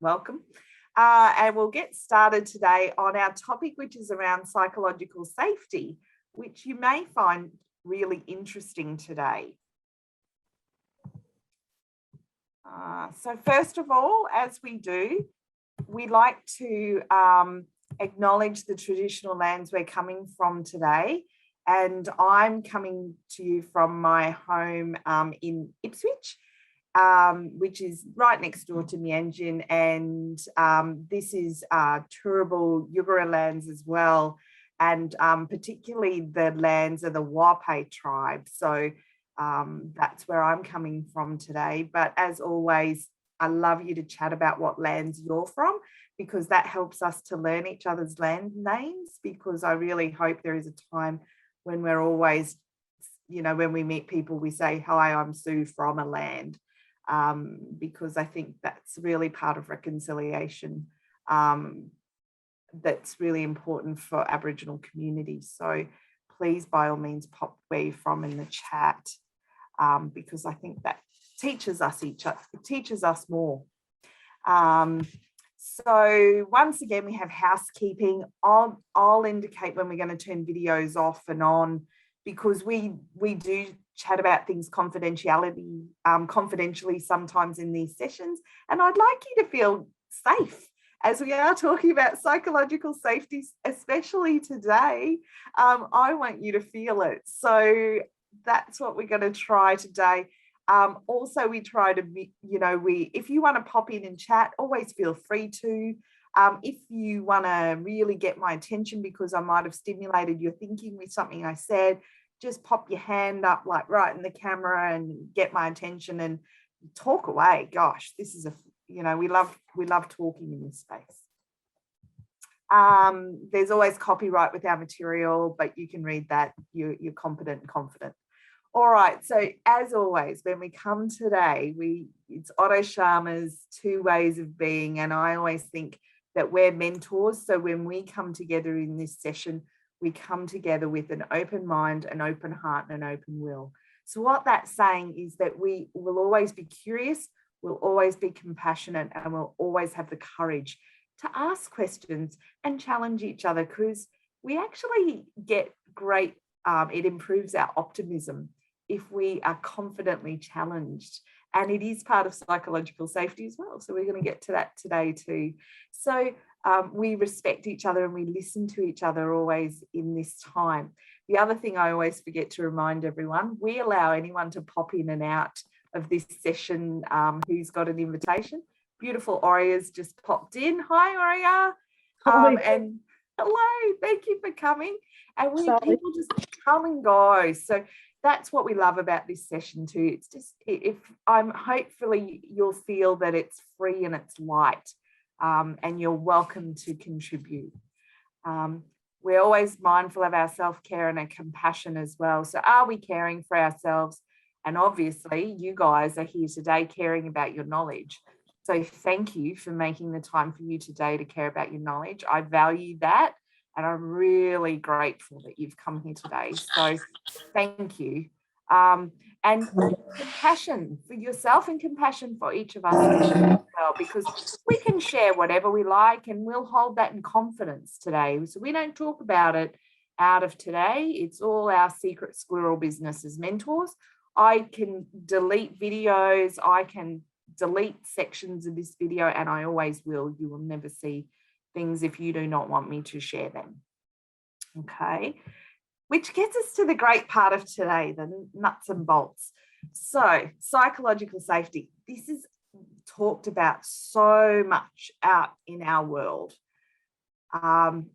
welcome. And we'll get started today on our topic, which is around psychological safety, which you may find really interesting today. So first of all, as we do, we like to acknowledge the traditional lands we're coming from today. And I'm coming to you from my home in Ipswich, which is right next door to Meanjin. And this is Turrbal Yugara lands as well. And particularly the lands of the Wape tribe. So that's where I'm coming from today. But as always, I love you to chat about what lands you're from, because that helps us to learn each other's land names, because I really hope there is a time when we're always, when we meet people, we say, hi, I'm Sue from a land, because I think that's really part of reconciliation that's really important for Aboriginal communities. So please, by all means, pop where you're from in the chat, because I think that teaches us more. So once again, we have housekeeping. I'll indicate when we're going to turn videos off and on, because we do chat about things confidentially sometimes in these sessions. And I'd like you to feel safe as we are talking about psychological safety, especially today. I want you to feel it. So that's what we're going to try today. Also, we try to be, if you want to pop in and chat, always feel free to. If you want to really get my attention because I might have stimulated your thinking with something I said, just pop your hand up like right in the camera and get my attention and talk away. Gosh, this is we love talking in this space. There's always copyright with our material, but you can read that. You're competent and confident. All right, so as always, when we come today, it's Otto Scharmer's 2 ways of being, and I always think that we're mentors. So when we come together in this session, we come together with an open mind, an open heart, and an open will. So what that's saying is that we will always be curious, we'll always be compassionate, and we'll always have the courage to ask questions and challenge each other, because we actually get great, it improves our optimism if we are confidently challenged. And it is part of psychological safety as well. So we're going to get to that today too. So we respect each other and we listen to each other always in this time. The other thing I always forget to remind everyone, we allow anyone to pop in and out of this session who's got an invitation. Beautiful Oria's just popped in. Hi, Oria. And hello, thank you for coming. And people just come and go. So that's what we love about this session too. It's just, hopefully you'll feel that it's free and it's light, and you're welcome to contribute. We're always mindful of our self-care and our compassion as well. So are we caring for ourselves? And obviously you guys are here today caring about your knowledge. So thank you for making the time for you today to care about your knowledge. I value that. And I'm really grateful that you've come here today. So thank you. And compassion for yourself and compassion for each of us as well, because we can share whatever we like and we'll hold that in confidence today. So we don't talk about it out of today. It's all our secret squirrel business as mentors. I can delete videos. I can delete sections of this video, and I always will. You will never see things if you do not want me to share them. Okay, which gets us to the great part of today, the nuts and bolts. So psychological safety, this is talked about so much out in our world.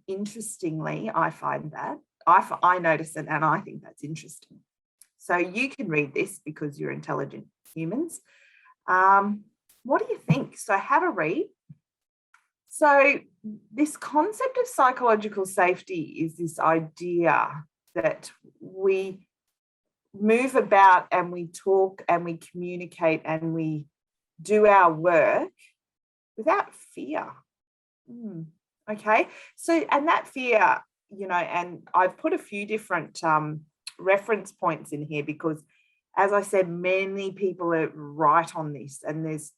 Interestingly, I find that, I notice it, and I think that's interesting. So you can read this because you're intelligent humans. What do you think? So have a read. So this concept of psychological safety is this idea that we move about and we talk and we communicate and we do our work without fear. Okay, so, and that fear, and I've put a few different reference points in here because, as I said, many people are right on this, and there's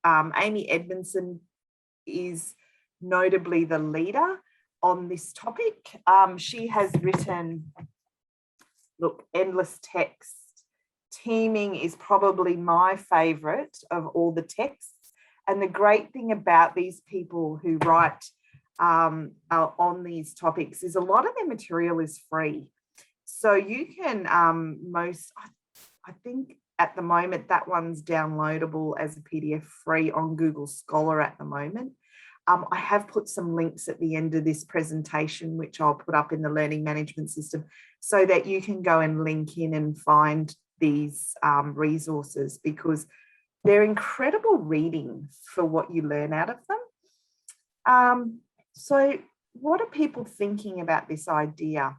Amy Edmondson is notably the leader on this topic. She has written, look, endless text. Teaming is probably my favorite of all the texts. And the great thing about these people who write on these topics is a lot of their material is free. So you can I think at the moment that one's downloadable as a PDF free on Google Scholar at the moment. I have put some links at the end of this presentation, which I'll put up in the learning management system so that you can go and link in and find these resources, because they're incredible reading for what you learn out of them. So what are people thinking about this idea?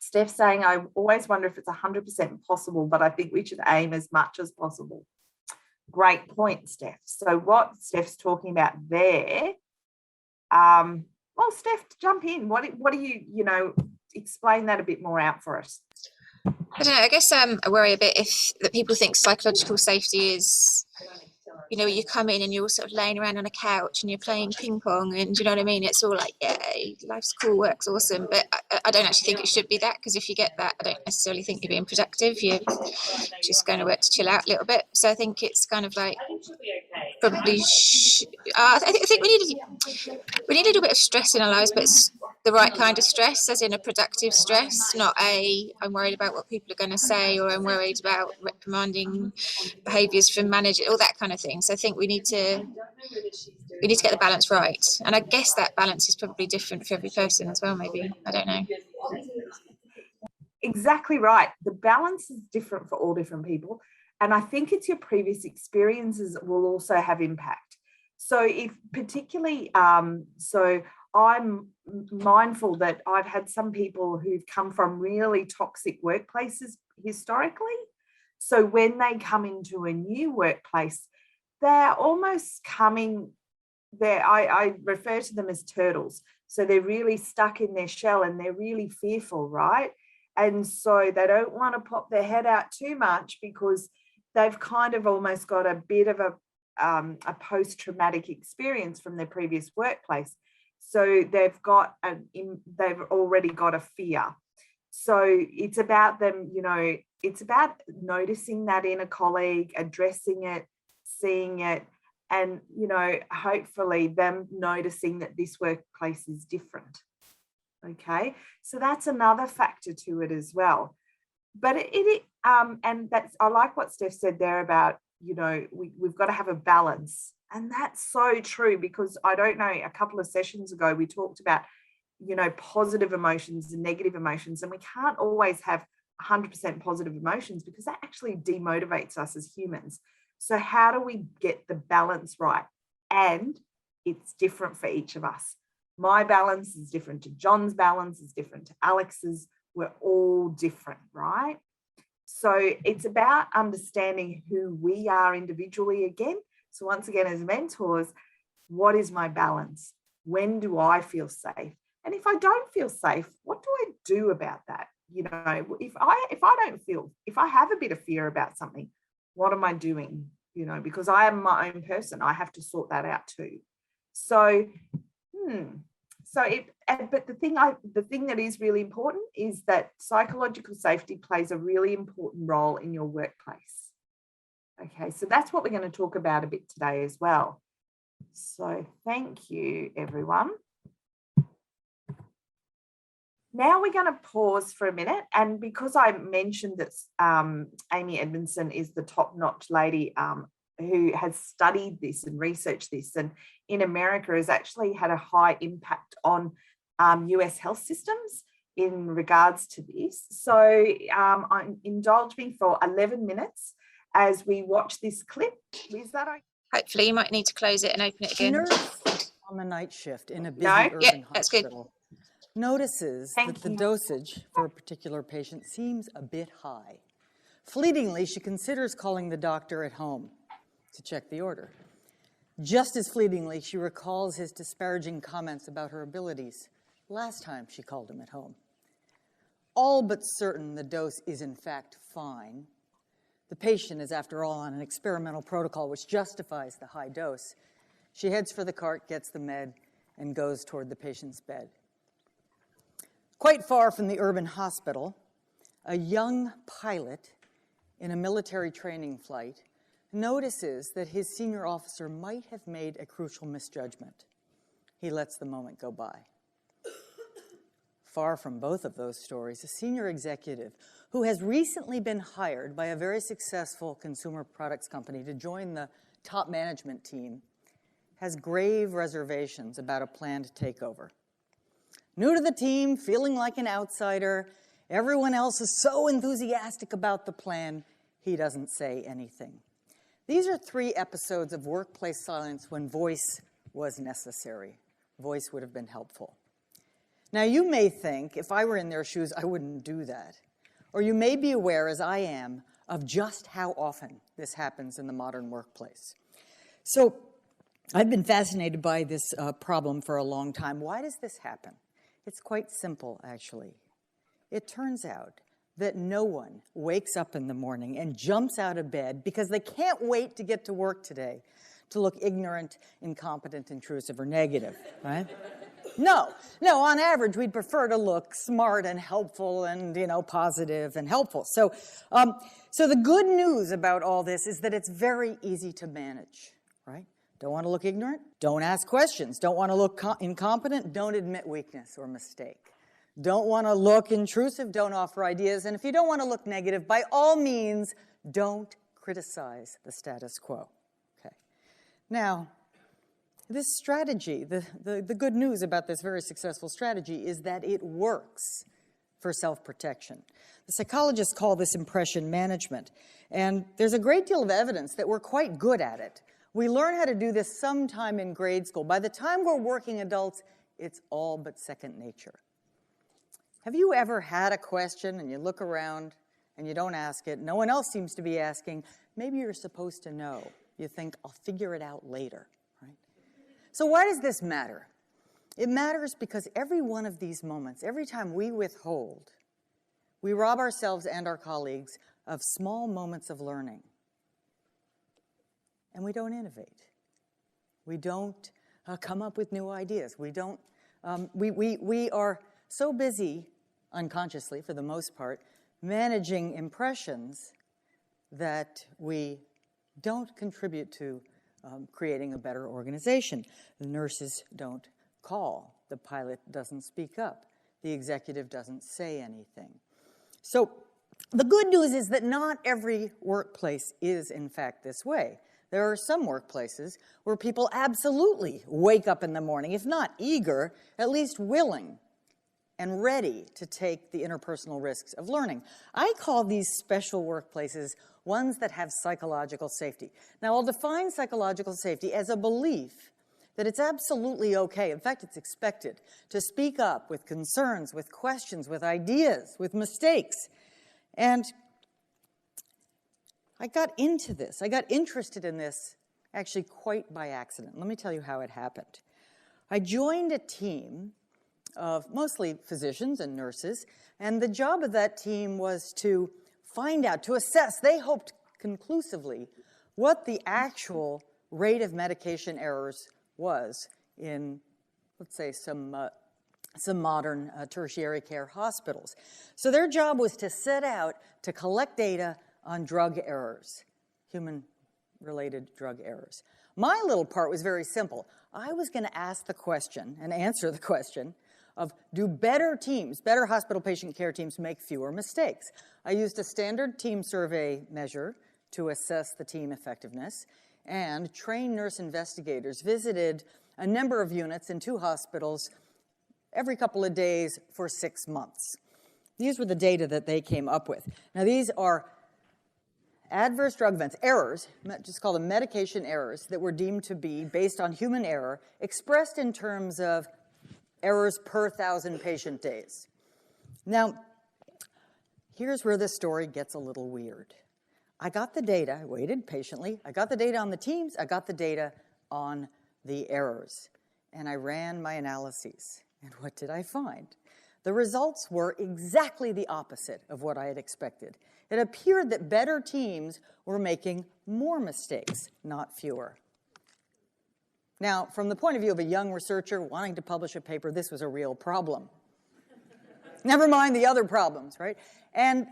Steph's saying, I always wonder if it's 100% possible, but I think we should aim as much as possible. Great point, Steph. So what Steph's talking about there, well, Steph, jump in. What do you explain that a bit more out for us? I don't know, I guess I worry a bit that people think psychological safety is, you come in and you're sort of laying around on a couch and you're playing ping pong and you know what I mean? It's all like, yeah, life's cool, work's awesome. But I don't actually think it should be that, because if you get that, I don't necessarily think you're being productive. You're just going to work to chill out a little bit. So I think it's kind of like probably, I think we need a little bit of stress in our lives, but it's the right kind of stress, as in a productive stress, not I'm worried about what people are going to say, or I'm worried about reprimanding behaviours from managers, all that kind of thing. So I think we need to get the balance right, and I guess that balance is probably different for every person as well. Maybe, I don't know. Exactly right. The balance is different for all different people, and I think it's your previous experiences will also have impact. So if particularly, so I'm mindful that I've had some people who've come from really toxic workplaces historically. So when they come into a new workplace, they're almost coming there. I refer to them as turtles. So they're really stuck in their shell and they're really fearful, right? And so they don't want to pop their head out too much, because they've kind of almost got a bit of a post-traumatic experience from their previous workplace. So they've already got a fear. So it's about them, it's about noticing that in a colleague, addressing it, seeing it, and, hopefully them noticing that this workplace is different. Okay, so that's another factor to it as well. But and that's, I like what Steph said there about, we've got to have a balance. And that's so true, because I don't know, a couple of sessions ago, we talked about, positive emotions and negative emotions, and we can't always have 100% positive emotions, because that actually demotivates us as humans. So how do we get the balance right? And it's different for each of us. My balance is different to John's balance, is different to Alex's. We're all different, right? So it's about understanding who we are individually again. So once again, as mentors, what is my balance? When do I feel safe? And if I don't feel safe, what do I do about that? If I have a bit of fear about something, what am I doing? Because I am my own person, I have to sort that out too. So, but the thing that is really important is that psychological safety plays a really important role in your workplace. Okay, so that's what we're going to talk about a bit today as well. So thank you, everyone. Now we're going to pause for a minute, and because I mentioned that Amy Edmondson is the top-notch lady who has studied this and researched this, and in America has actually had a high impact on US health systems in regards to this. So indulge me for 11 minutes as we watch this clip. Is that okay? Hopefully you might need to close it and open it again. Nurse on the night shift in a busy urban hospital notices that the dosage for a particular patient seems a bit high. Fleetingly, she considers calling the doctor at home to check the order. Just as fleetingly, she recalls his disparaging comments about her abilities last time she called him at home. All but certain the dose is in fact fine. The patient is, after all, on an experimental protocol which justifies the high dose. She heads for the cart, gets the med, and goes toward the patient's bed. Quite far from the urban hospital, a young pilot in a military training flight notices that his senior officer might have made a crucial misjudgment. He lets the moment go by. Far from both of those stories, a senior executive who has recently been hired by a very successful consumer products company to join the top management team has grave reservations about a planned takeover. New to the team, feeling like an outsider, everyone else is so enthusiastic about the plan, he doesn't say anything. These are 3 episodes of workplace silence when voice was necessary. Voice would have been helpful. Now, you may think, if I were in their shoes, I wouldn't do that. Or you may be aware, as I am, of just how often this happens in the modern workplace. So I've been fascinated by this problem for a long time. Why does this happen? It's quite simple, actually. It turns out that no one wakes up in the morning and jumps out of bed because they can't wait to get to work today to look ignorant, incompetent, intrusive, or negative, right? No, on average, we'd prefer to look smart and helpful and, positive and helpful. So the good news about all this is that it's very easy to manage, right? Don't want to look ignorant? Don't ask questions. Don't want to look incompetent? Don't admit weakness or mistake. Don't want to look intrusive? Don't offer ideas. And if you don't want to look negative, by all means, don't criticize the status quo. Okay. Now, this strategy, the good news about this very successful strategy is that it works for self-protection. The psychologists call this impression management. And there's a great deal of evidence that we're quite good at it. We learn how to do this sometime in grade school. By the time we're working adults, it's all but second nature. Have you ever had a question and you look around and you don't ask it? No one else seems to be asking. Maybe you're supposed to know. You think, I'll figure it out later, right? So why does this matter? It matters because every one of these moments, every time we withhold, we rob ourselves and our colleagues of small moments of learning. And we don't innovate. We don't come up with new ideas. We don't. We are so busy, unconsciously for the most part, managing impressions that we don't contribute to creating a better organization. The nurses don't call. The pilot doesn't speak up. The executive doesn't say anything. So the good news is that not every workplace is, in fact, this way. There are some workplaces where people absolutely wake up in the morning, if not eager, at least willing and ready to take the interpersonal risks of learning. I call these special workplaces ones that have psychological safety. Now, I'll define psychological safety as a belief that it's absolutely okay, in fact, it's expected, to speak up with concerns, with questions, with ideas, with mistakes. And I got into this. I got interested in this actually quite by accident. Let me tell you how it happened. I joined a team of mostly physicians and nurses, and the job of that team was to find out, to assess, they hoped conclusively, what the actual rate of medication errors was in, let's say, some modern tertiary care hospitals. So their job was to set out to collect data on drug errors, human-related drug errors. My little part was very simple. I was going to ask the question and answer the question of, do better teams, better hospital patient care teams, make fewer mistakes? I used a standard team survey measure to assess the team effectiveness, and trained nurse investigators visited a number of units in 2 hospitals every couple of days for 6 months. These were the data that they came up with. Now, these are adverse drug events, errors, just call them medication errors, that were deemed to be based on human error, expressed in terms of errors per 1,000 patient days. Now, here's where this story gets a little weird. I got the data, I waited patiently, I got the data on the teams, I got the data on the errors, and I ran my analyses. And what did I find? The results were exactly the opposite of what I had expected. It appeared that better teams were making more mistakes, not fewer. Now, from the point of view of a young researcher wanting to publish a paper, this was a real problem. Never mind the other problems, right? And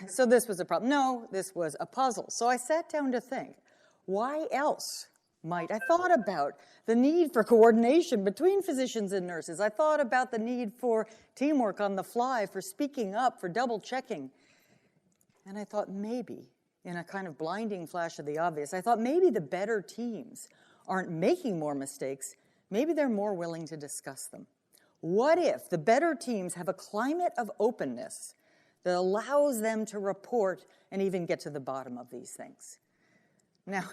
so this was a problem. No, this was a puzzle. So I sat down to think, why else might? I thought about the need for coordination between physicians and nurses. I thought about the need for teamwork on the fly, for speaking up, for double checking. And I thought maybe, in a kind of blinding flash of the obvious, I thought maybe the better teams aren't making more mistakes, maybe they're more willing to discuss them. What if the better teams have a climate of openness that allows them to report and even get to the bottom of these things? Now,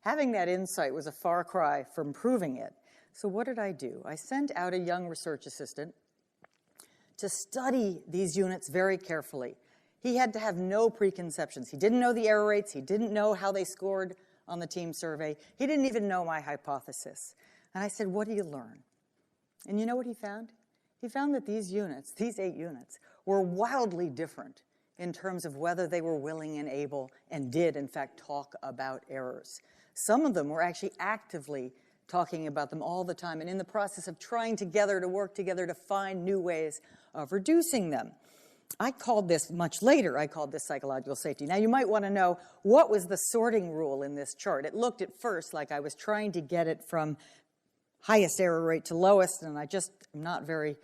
having that insight was a far cry from proving it. So what did I do? I sent out a young research assistant to study these units very carefully. He had to have no preconceptions. He didn't know the error rates. He didn't know how they scored on the team survey. He didn't even know my hypothesis. And I said, what do you learn? And you know what he found? He found that these units, these 8 units, were wildly different in terms of whether they were willing and able and did, in fact, talk about errors. Some of them were actually actively talking about them all the time and in the process of trying together to work together to find new ways of reducing them. I called this, much later, I called this psychological safety. Now, you might want to know, what was the sorting rule in this chart? It looked at first like I was trying to get it from highest error rate to lowest, and I just am not very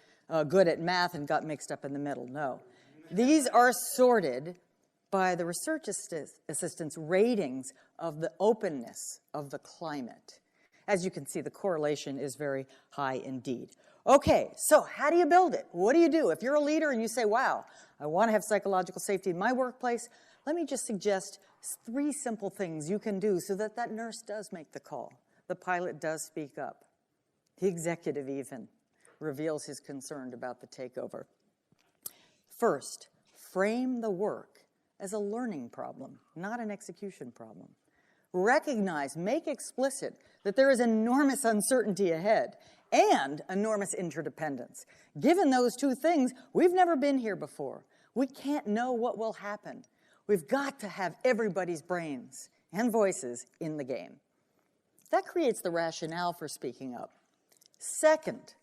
good at math and got mixed up in the middle. No. These are sorted by the research assistant's ratings of the openness of the climate. As you can see, the correlation is very high indeed. Okay, so how do you build it? What do you do? If you're a leader and you say, wow, I want to have psychological safety in my workplace, let me just suggest 3 simple things you can do so that that nurse does make the call. The pilot does speak up. The executive even reveals his concern about the takeover. First, frame the work as a learning problem, not an execution problem. Recognize, make explicit that there is enormous uncertainty ahead and enormous interdependence. Given those 2 things, we've never been here before. We can't know what will happen. We've got to have everybody's brains and voices in the game. That creates the rationale for speaking up. Second,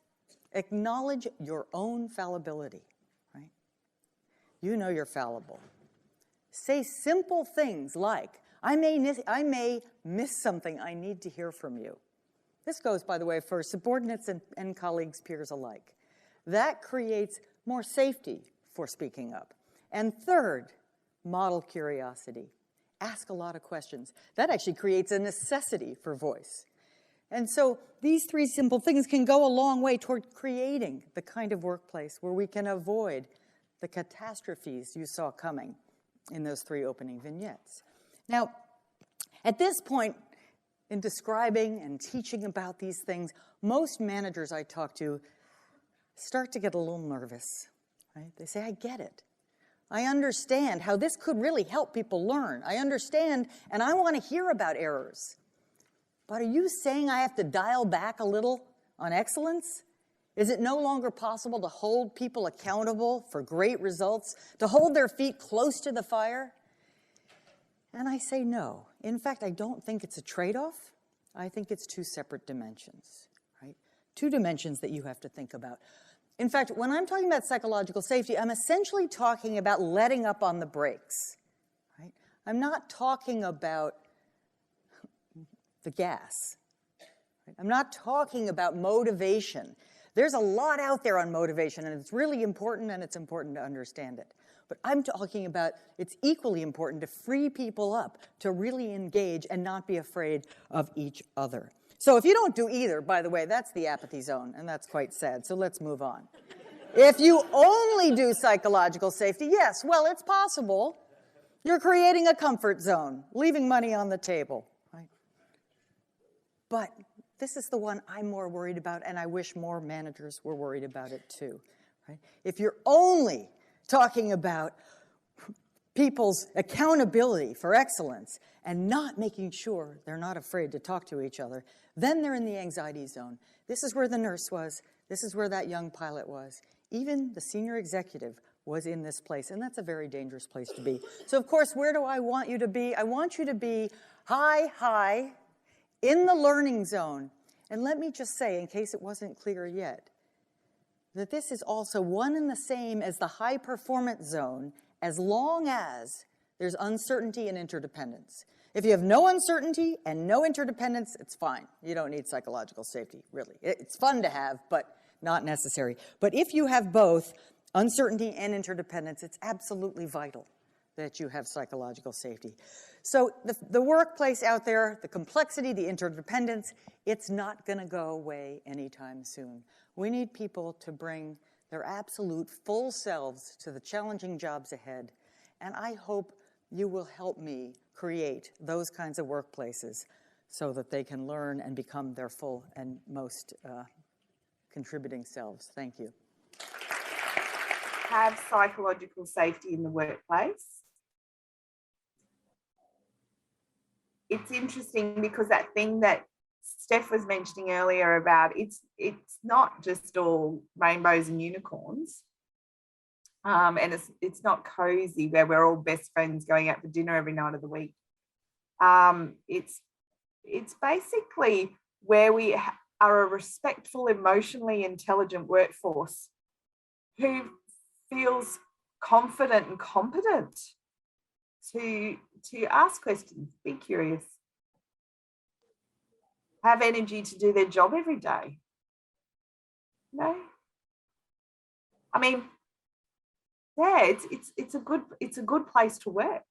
acknowledge your own fallibility, right? You know you're fallible. Say simple things like, I may miss something. I need to hear from you. This goes, by the way, for subordinates and colleagues, peers alike. That creates more safety for speaking up. And third, model curiosity. Ask a lot of questions. That actually creates a necessity for voice. And so these 3 simple things can go a long way toward creating the kind of workplace where we can avoid the catastrophes you saw coming in those 3 opening vignettes. Now, at this point in describing and teaching about these things, most managers I talk to start to get a little nervous, right? They say, I get it. I understand how this could really help people learn. I understand, and I want to hear about errors. But are you saying I have to dial back a little on excellence? Is it no longer possible to hold people accountable for great results, to hold their feet close to the fire? And I say no. In fact, I don't think it's a trade-off. I think it's 2 separate dimensions, right? 2 dimensions that you have to think about. In fact, when I'm talking about psychological safety, I'm essentially talking about letting up on the brakes, right? I'm not talking about the gas. Right? I'm not talking about motivation. There's a lot out there on motivation, and it's really important, and it's important to understand it. But I'm talking about it's equally important to free people up to really engage and not be afraid of each other. So if you don't do either, by the way, that's the apathy zone, and that's quite sad. So let's move on. If you only do psychological safety, yes, well, it's possible. You're creating a comfort zone, leaving money on the table, right? But this is the one I'm more worried about, and I wish more managers were worried about it too, right? If you're only talking about people's accountability for excellence and not making sure they're not afraid to talk to each other, then they're in the anxiety zone. This is where the nurse was. This is where that young pilot was. Even the senior executive was in this place, and that's a very dangerous place to be. So, of course, where do I want you to be? I want you to be high, in the learning zone, And let me just say, in case it wasn't clear yet, that this is also one and the same as the high performance zone as long as there's uncertainty and interdependence. If you have no uncertainty and no interdependence, it's fine. You don't need psychological safety, really. It's fun to have, but not necessary. But if you have both uncertainty and interdependence, it's absolutely vital that you have psychological safety. So the workplace out there, the complexity, the interdependence, it's not going to go away anytime soon. We need people to bring their absolute full selves to the challenging jobs ahead, and I hope you will help me create those kinds of workplaces so that they can learn and become their full and most contributing selves. Thank you. Have psychological safety in the workplace. It's interesting because that thing that Steph was mentioning earlier about it's not just all rainbows and unicorns, and it's not cozy where we're all best friends going out for dinner every night of the week. It's basically where we are a respectful, emotionally intelligent workforce who feels confident and competent to ask questions, be curious, have energy to do their job every day. No, I mean, yeah, it's a good place to work.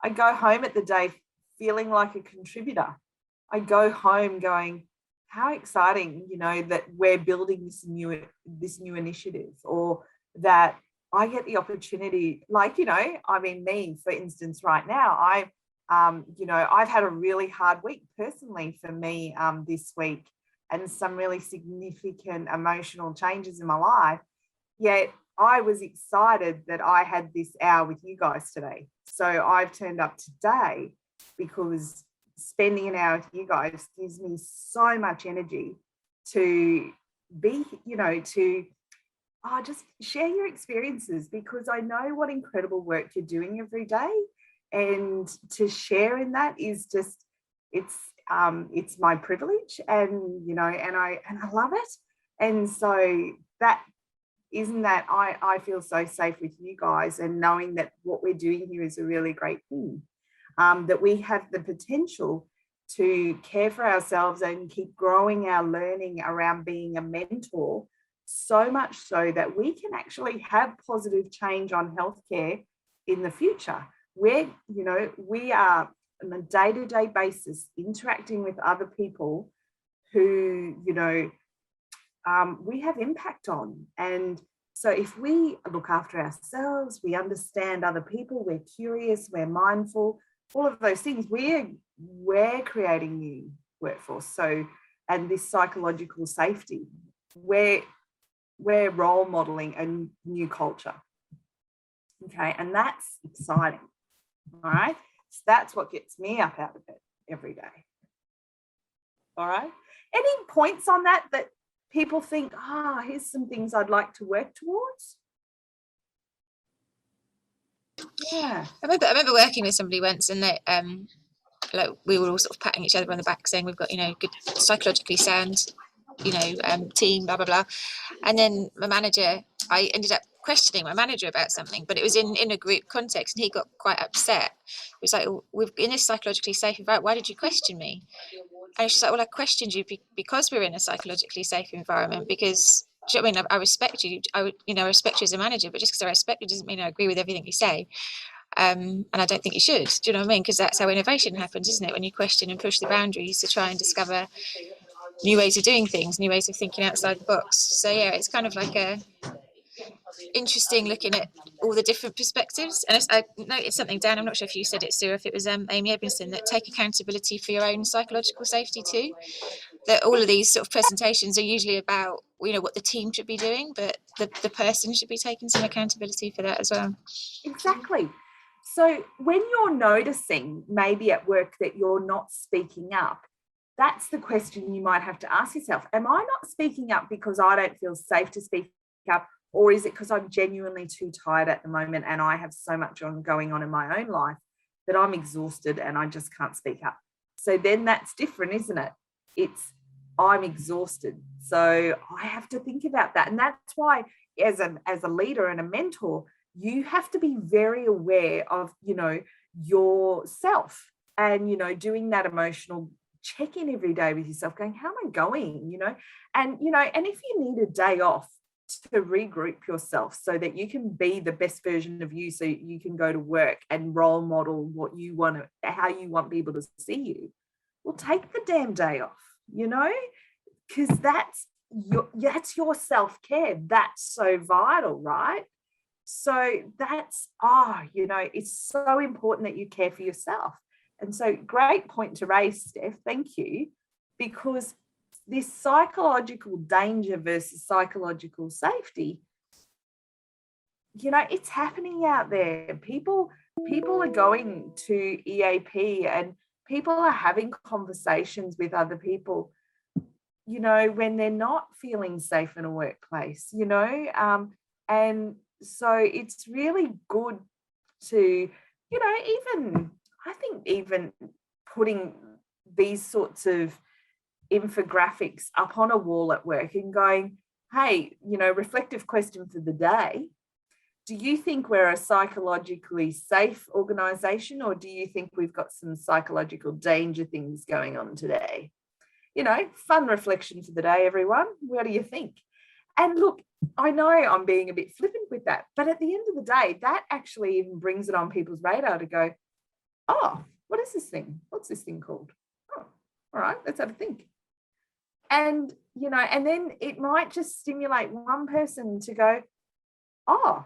I go home at the day feeling like a contributor. I go home going, how exciting, you know, that we're building this new initiative, or that I get the opportunity, like, you know, I mean, me, for instance, right now, you know, I've had a really hard week personally for me this week, and some really significant emotional changes in my life. Yet I was excited that I had this hour with you guys today. So I've turned up today because spending an hour with you guys gives me so much energy to be, you know, to just share your experiences, because I know what incredible work you're doing every day, and to share in that is just, it's my privilege, and you know, and I love it. And so that I feel so safe with you guys, and knowing that what we're doing here is a really great thing, that we have the potential to care for ourselves and keep growing our learning around being a mentor, so much so that we can actually have positive change on healthcare in the future, where, you know, we are on a day-to-day basis interacting with other people who, you know, we have impact on. And so if we look after ourselves, we understand other people, we're curious, we're mindful, all of those things, we're creating new workforce. So, and this psychological safety, we're role modeling a new culture. Okay, and that's exciting. All right, so that's what gets me up out of bed every day. All right, any points on that people think, here's some things I'd like to work towards? Yeah, I remember working with somebody once, and they like, we were all sort of patting each other on the back saying we've got, you know, good psychologically sound, you know, team, blah blah blah. And then my manager, I ended up questioning my manager about something, but it was in a group context, and he got quite upset. He was like, we're in a psychologically safe environment, why did you question me? And she's like, well, I questioned you because we're in a psychologically safe environment, because, do you know what I mean? I respect you. I respect you as a manager, but just because I respect you doesn't mean I agree with everything you say. And I don't think you should. Do you know what I mean? Because that's how innovation happens, isn't it? When you question and push the boundaries to try and discover new ways of doing things, new ways of thinking outside the box. So yeah, it's kind of like a interesting looking at all the different perspectives. And I noticed something, Dan, I'm not sure if you said it, Sue, if it was Amy Edmondson, that take accountability for your own psychological safety too. That all of these sort of presentations are usually about, you know, what the team should be doing, but the person should be taking some accountability for that as well. Exactly. So when you're noticing maybe at work that you're not speaking up, that's the question you might have to ask yourself. Am I not speaking up because I don't feel safe to speak up? Or is it because I'm genuinely too tired at the moment and I have so much going on in my own life that I'm exhausted and I just can't speak up? So then that's different, isn't it? It's, I'm exhausted. So I have to think about that. And that's why as a leader and a mentor, you have to be very aware of, you know, yourself and, you know, doing that emotional check-in every day with yourself, going, how am I going? You know, and if you need a day off to regroup yourself so that you can be the best version of you, so you can go to work and role model what you want to, how you want people to see you, well, take the damn day off, you know, because that's your self-care. That's so vital, right? So that's, you know, it's so important that you care for yourself. And so great point to raise, Steph. Thank you. Because this psychological danger versus psychological safety, you know, it's happening out there. People are going to EAP and people are having conversations with other people, you know, when they're not feeling safe in a workplace, you know, and so it's really good to, you know, even putting these sorts of infographics up on a wall at work and going, hey, you know, reflective question for the day. Do you think we're a psychologically safe organisation, or do you think we've got some psychological danger things going on today? You know, fun reflection for the day, everyone. What do you think? And look, I know I'm being a bit flippant with that, but at the end of the day, that actually even brings it on people's radar to go, oh, what is this thing? What's this thing called? Oh, all right, let's have a think. And, you know, and then it might just stimulate one person to go, oh,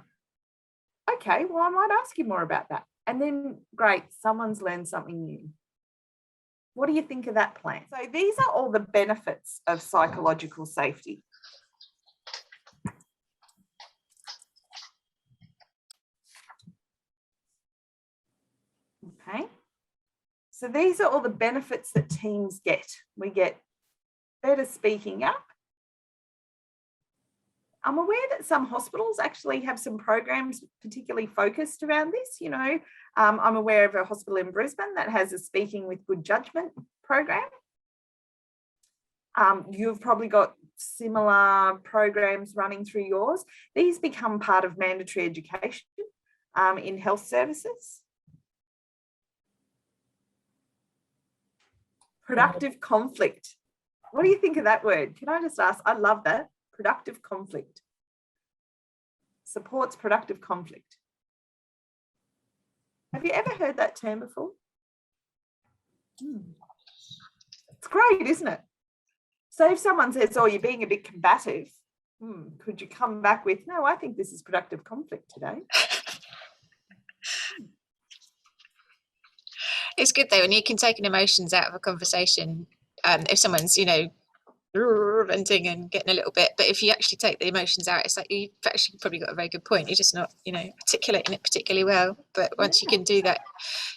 okay, well, I might ask you more about that. And then, great, someone's learned something new. What do you think of that plan? So these are all the benefits of psychological safety. Okay. So these are all the benefits that teams get. We get better speaking up. I'm aware that some hospitals actually have some programs particularly focused around this. You know, I'm aware of a hospital in Brisbane that has a Speaking with Good Judgment program. You've probably got similar programs running through yours. These become part of mandatory education in health services. Productive conflict. What do you think of that word? Can I just ask? I love that. Productive conflict. Supports productive conflict. Have you ever heard that term before? It's great, isn't it? So if someone says, oh, you're being a bit combative, could you come back with, no, I think this is productive conflict today. It's good though, and you can take emotions out of a conversation. If someone's, you know, venting and getting a little bit, but if you actually take the emotions out, it's like you've actually probably got a very good point. You're just not, you know, articulating it particularly well. But once you can do that,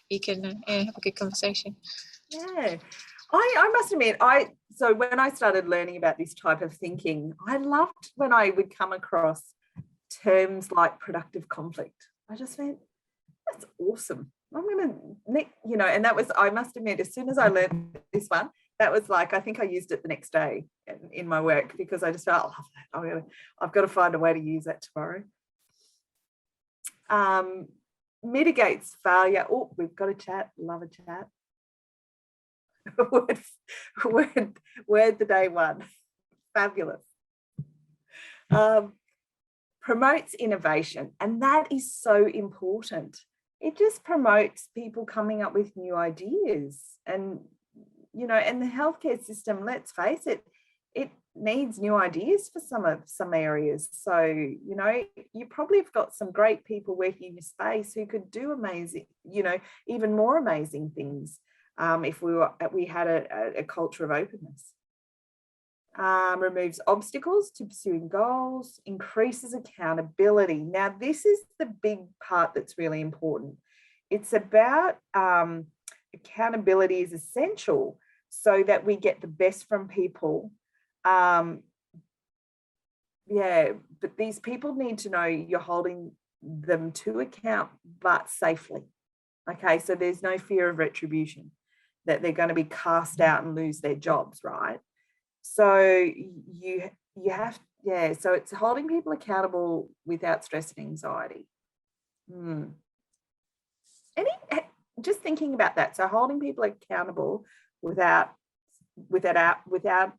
you can have a good conversation. Yeah, I must admit, so when I started learning about this type of thinking, I loved when I would come across terms like productive conflict. I just went, that's awesome. I'm gonna, you know, and that was, I must admit, as soon as I learned this one, that was like, I think I used it the next day in my work, because I just felt, oh, I've got to find a way to use that tomorrow. Mitigates failure. Oh, we've got a chat. Love a chat. word the day one. Fabulous. Promotes innovation, and that is so important. It just promotes people coming up with new ideas. And, you know, and the healthcare system, let's face it, it needs new ideas for some areas. So, you know, you probably have got some great people working in your space who could do amazing, you know, even more amazing things if we had a culture of openness. Removes obstacles to pursuing goals, increases accountability. Now, this is the big part that's really important. It's about accountability is essential so that we get the best from people. Yeah, but these people need to know you're holding them to account, but safely. Okay, so there's no fear of retribution, that they're going to be cast out and lose their jobs, right? So you have, yeah, so it's holding people accountable without stress and anxiety. Just thinking about that. So holding people accountable without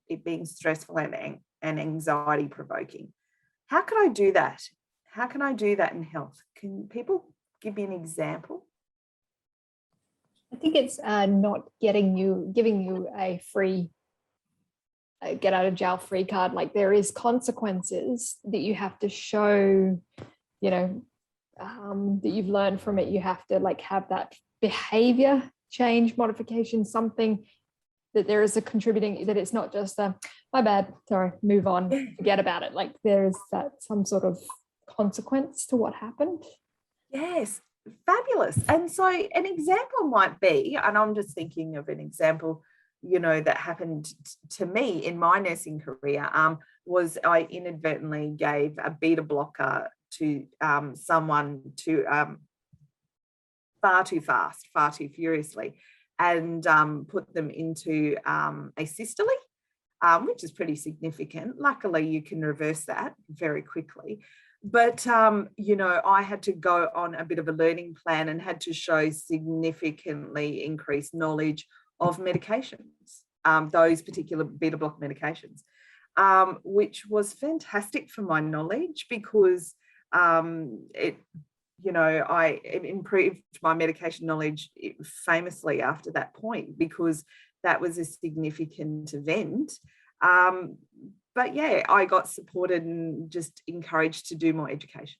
it being stressful and anxiety provoking. How can I do that? How can I do that in health? Can people give me an example? I think it's not giving you a free get out of jail free card. Like, there is consequences that you have to show, that you've learned from it. You have to like have that behavior change, modification, something that there is a contributing, that it's not just my bad, sorry, move on, forget about it. Like, there's that some sort of consequence to what happened. Yes, fabulous. And so an example might be, and I'm just thinking of an example, that happened to me in my nursing career, was I inadvertently gave a beta blocker to someone to far too fast, far too furiously, and put them into a systole, which is pretty significant. Luckily, you can reverse that very quickly. But, I had to go on a bit of a learning plan and had to show significantly increased knowledge of medications, those particular beta block medications, which was fantastic for my knowledge, because I improved my medication knowledge famously after that point, because that was a significant event. But yeah, I got supported and just encouraged to do more education.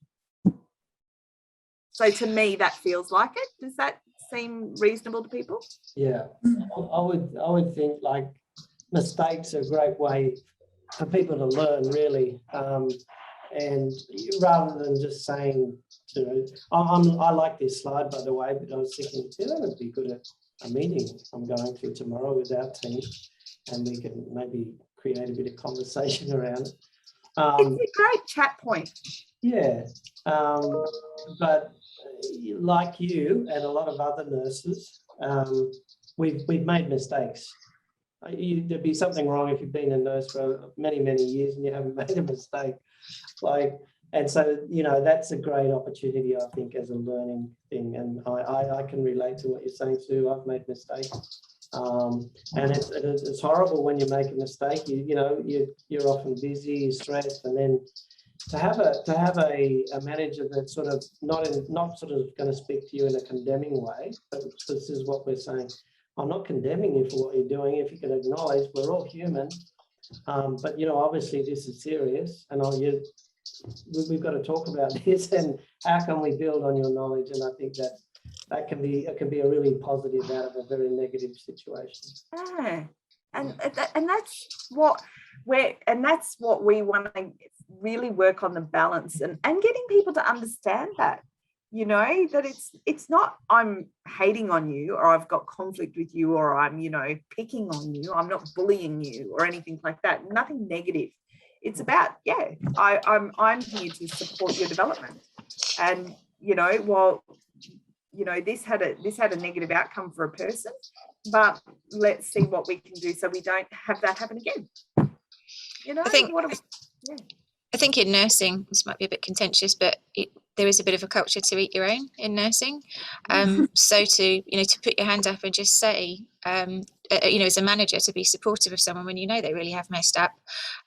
So to me, that feels like it. Does that seem reasonable to people? Yeah, I would think like mistakes are a great way for people to learn, really. And rather than just saying, I like this slide, by the way, but I was thinking, that would be good at a meeting I'm going to tomorrow with our team, and we can maybe create a bit of conversation around it. It's a great chat point. Yeah, but like you and a lot of other nurses, we've made mistakes. There'd be something wrong if you've been a nurse for many, many years and you haven't made a mistake. And so, that's a great opportunity, I think, as a learning thing. And I can relate to what you're saying, Sue. I've made mistakes. And it's horrible when you make a mistake. You're often busy, you're stressed, and then to have a manager that's sort of not sort of going to speak to you in a condemning way, but this is what we're saying. I'm not condemning you for what you're doing. If you can acknowledge we're all human, but obviously this is serious, and we've got to talk about this, and how can we build on your knowledge? And I think that can be a really positive out of a very negative situation. Yeah. And that's what we want to really work on, the balance and getting people to understand that, that it's not I'm hating on you, or I've got conflict with you, or I'm, picking on you. I'm not bullying you or anything like that. Nothing negative. It's about, I'm here to support your development. And, this had a negative outcome for a person, but let's see what we can do so we don't have that happen again. I think in nursing, this might be a bit contentious, but there is a bit of a culture to eat your own in nursing. So to put your hand up and just say, as a manager, to be supportive of someone when they really have messed up,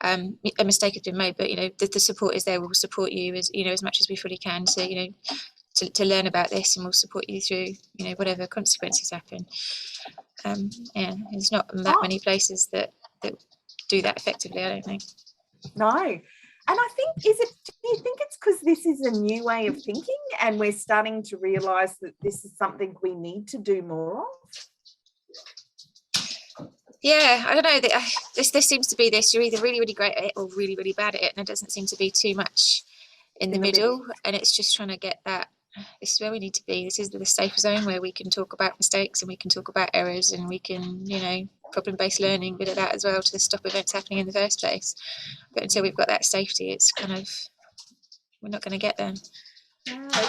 a mistake has been made, but the support is there. We'll support you as much as we fully can to learn about this, and we'll support you through whatever consequences happen. There's not that many places that do that effectively, I don't think. No. And I think, do you think it's because this is a new way of thinking and we're starting to realise that this is something we need to do more of? Yeah, I don't know. There seems to be this, you're either really, really great at it or really, really bad at it, and there doesn't seem to be too much in the middle. And it's just trying to get that. This is where we need to be. This is the safe zone where we can talk about mistakes and we can talk about errors, and we can, problem-based learning, bit of that as well, to stop events happening in the first place. But until we've got that safety, it's kind of, we're not going to get there.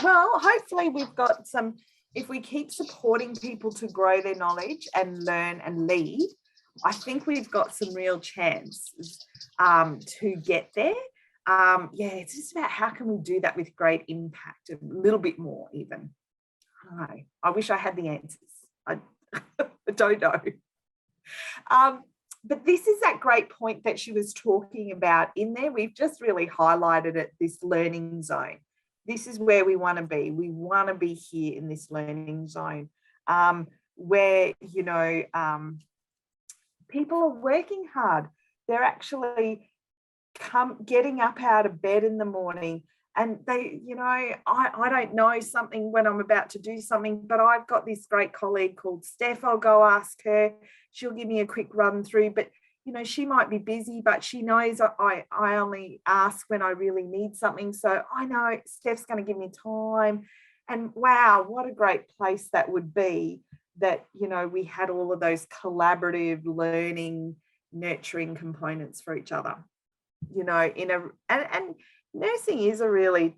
Well, hopefully we've got some, if we keep supporting people to grow their knowledge and learn and lead, I think we've got some real chances to get there. Yeah, it's just about how can we do that with great impact, a little bit more even. I wish I had the answers. I don't know. But this is that great point that she was talking about in there. We've just really highlighted it, this learning zone. This is where we want to be. We want to be here in this learning zone where, you know, people are working hard. They're actually getting up out of bed in the morning, and they, you know, I don't know something when I'm about to do something, but I've got this great colleague called Steph. I'll go ask her. She'll give me a quick run through, but you know, she might be busy, but she knows I only ask when I really need something. So I know Steph's going to give me time. And wow, what a great place that would be, that, you know, we had all of those collaborative learning, nurturing components for each other, you know, and nursing is a really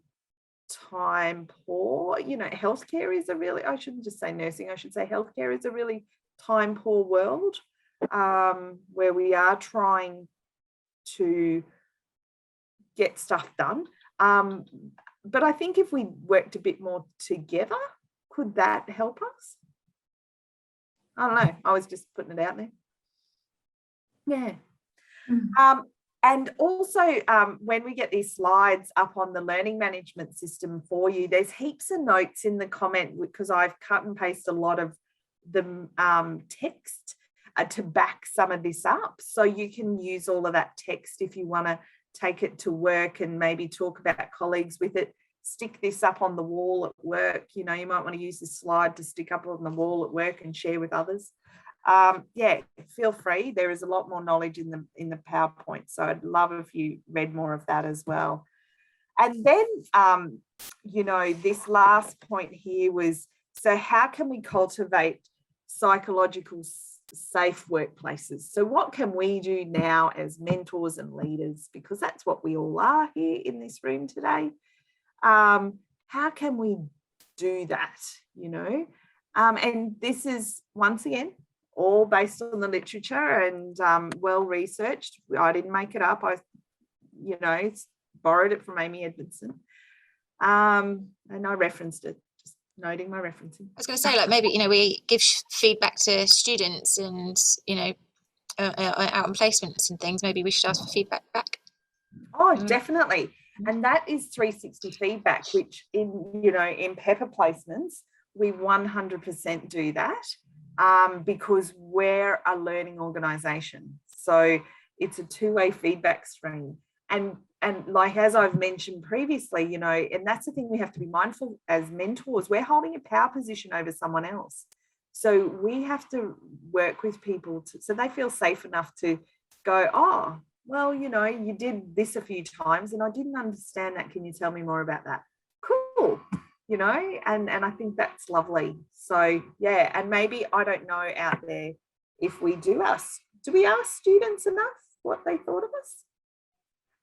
time poor, you know, healthcare is a really, I shouldn't just say nursing, I should say healthcare is a really time poor world, where we are trying to get stuff done. But I think if we worked a bit more together, could that help us? I don't know. I was just putting it out there. Yeah. And also, when we get these slides up on the learning management system for you, there's heaps of notes in the comment, because I've cut and pasted a lot of the text to back some of this up. So you can use all of that text if you want to take it to work and maybe talk about colleagues with it. Stick this up on the wall at work. You know, you might want to use this slide to stick up on the wall at work and share with others. Yeah, feel free. There is a lot more knowledge in the PowerPoint, so I'd love if you read more of that as well. And then, you know, this last point here was, so how can we cultivate psychological safe workplaces? So what can we do now as mentors and leaders, because that's what we all are here in this room today. How can we do that, you know? And this is, once again, all based on the literature and well researched. I didn't make it up. I, you know, borrowed it from Amy Edmondson, and I referenced it. Just noting my referencing. I was going to say, like, maybe, you know, we give feedback to students and, you know, out on placements and things. Maybe we should ask for feedback back. Oh, definitely. And that is 360 feedback, which in, you know, in Pepper placements, we 100% do that. Because we're a learning organisation. So it's a two-way feedback stream. And like, as I've mentioned previously, you know, and that's the thing we have to be mindful as mentors, we're holding a power position over someone else. So we have to work with people so they feel safe enough to go, oh, well, you know, you did this a few times and I didn't understand that. Can you tell me more about that? Cool. You know, and I think that's lovely. So yeah, and maybe, I don't know out there if we do we ask students enough what they thought of us?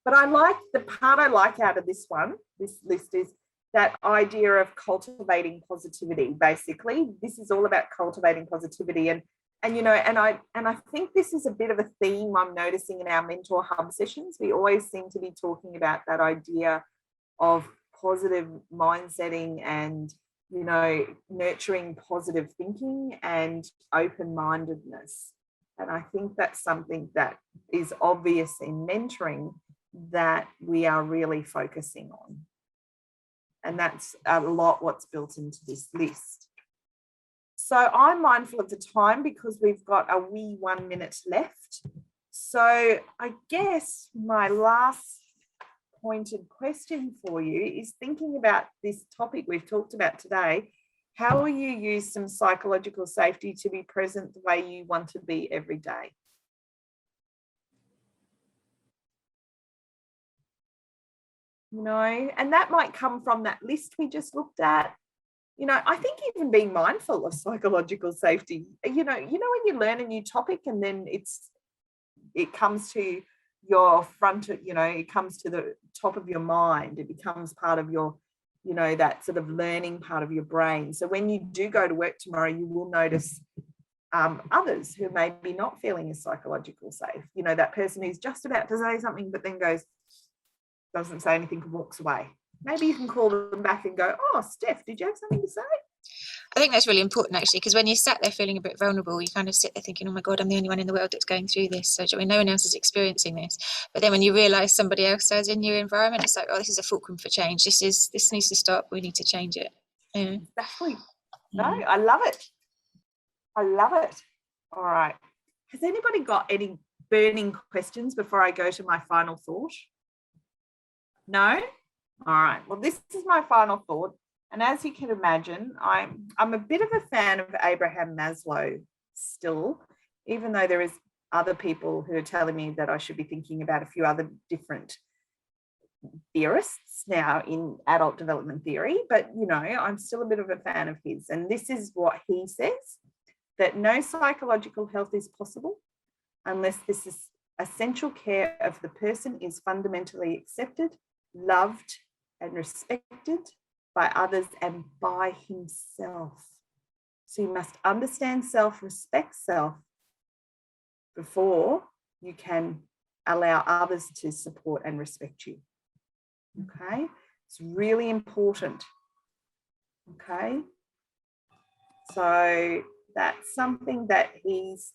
But I like the part I like out of this one, this list, is that idea of cultivating positivity. Basically, this is all about cultivating positivity, and you know, and I think this is a bit of a theme I'm noticing in our Mentor Hub sessions. We always seem to be talking about that idea of positive mindsetting and, you know, nurturing positive thinking and open-mindedness. And I think that's something that is obvious in mentoring that we are really focusing on. And that's a lot what's built into this list. So I'm mindful of the time because we've got a wee 1 minute left. So I guess my last pointed question for you is thinking about this topic we've talked about today. How will you use some psychological safety to be present the way you want to be every day? You know, and that might come from that list we just looked at. You know, I think even being mindful of psychological safety, you know, when you learn a new topic and then it comes to your front, you know, it comes to the top of your mind, it becomes part of your, you know, that sort of learning part of your brain. So when you do go to work tomorrow, you will notice others who may be not feeling as psychologically safe. You know, that person who's just about to say something, but then doesn't say anything and walks away. Maybe you can call them back and go, oh, Steph, did you have something to say? I think that's really important, actually, because when you're sat there feeling a bit vulnerable, you kind of sit there thinking, oh my God, I'm the only one in the world that's going through this. So no one else is experiencing this. But then when you realise somebody else is in your environment, it's like, oh, this is a fulcrum for change. This needs to stop. We need to change it. Yeah. Exactly. No, I love it. I love it. All right. Has anybody got any burning questions before I go to my final thought? No? All right. Well, this is my final thought. And as you can imagine, I'm a bit of a fan of Abraham Maslow still, even though there is other people who are telling me that I should be thinking about a few other different theorists now in adult development theory. But, you know, I'm still a bit of a fan of his. And this is what he says, that no psychological health is possible unless this is essential care of the person is fundamentally accepted, loved, and respected by others and by himself. So you must understand self, respect self before you can allow others to support and respect you. Okay, it's really important. Okay, so that's something that is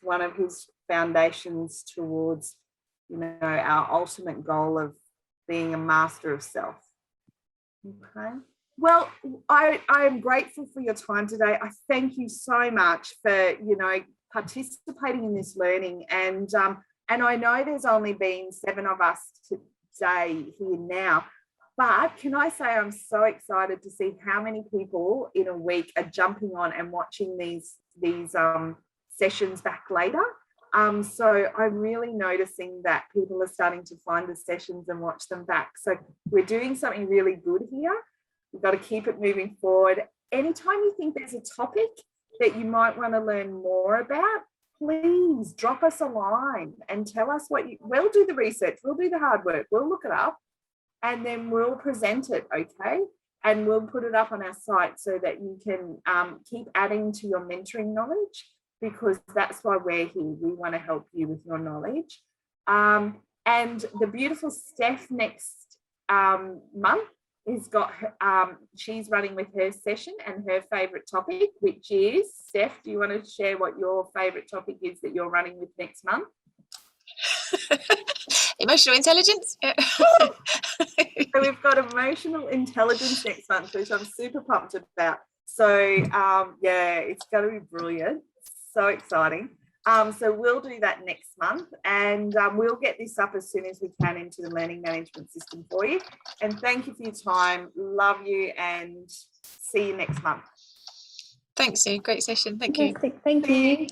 one of his foundations towards, you know, our ultimate goal of being a master of self. Okay. Well, I am grateful for your time today. I thank you so much for, you know, participating in this learning. And I know there's only been 7 of us today here now, but can I say I'm so excited to see how many people in a week are jumping on and watching these sessions back later. So I'm really noticing that people are starting to find the sessions and watch them back. So we're doing something really good here. We've got to keep it moving forward. Anytime you think there's a topic that you might want to learn more about, please drop us a line and tell us we'll do the research, we'll do the hard work, we'll look it up, and then we'll present it, okay? And we'll put it up on our site so that you can keep adding to your mentoring knowledge, because that's why we're here. We want to help you with your knowledge. And the beautiful Steph next month has got, she's running with her session and her favourite topic, which is, Steph, do you want to share what your favourite topic is that you're running with next month? Emotional intelligence. So we've got emotional intelligence next month, which I'm super pumped about. So yeah, it's going to be brilliant. So exciting. So we'll do that next month, and we'll get this up as soon as we can into the learning management system for you. And thank you for your time. Love you, and see you next month. Thanks, Sue. Great session. Thank you. Thank you.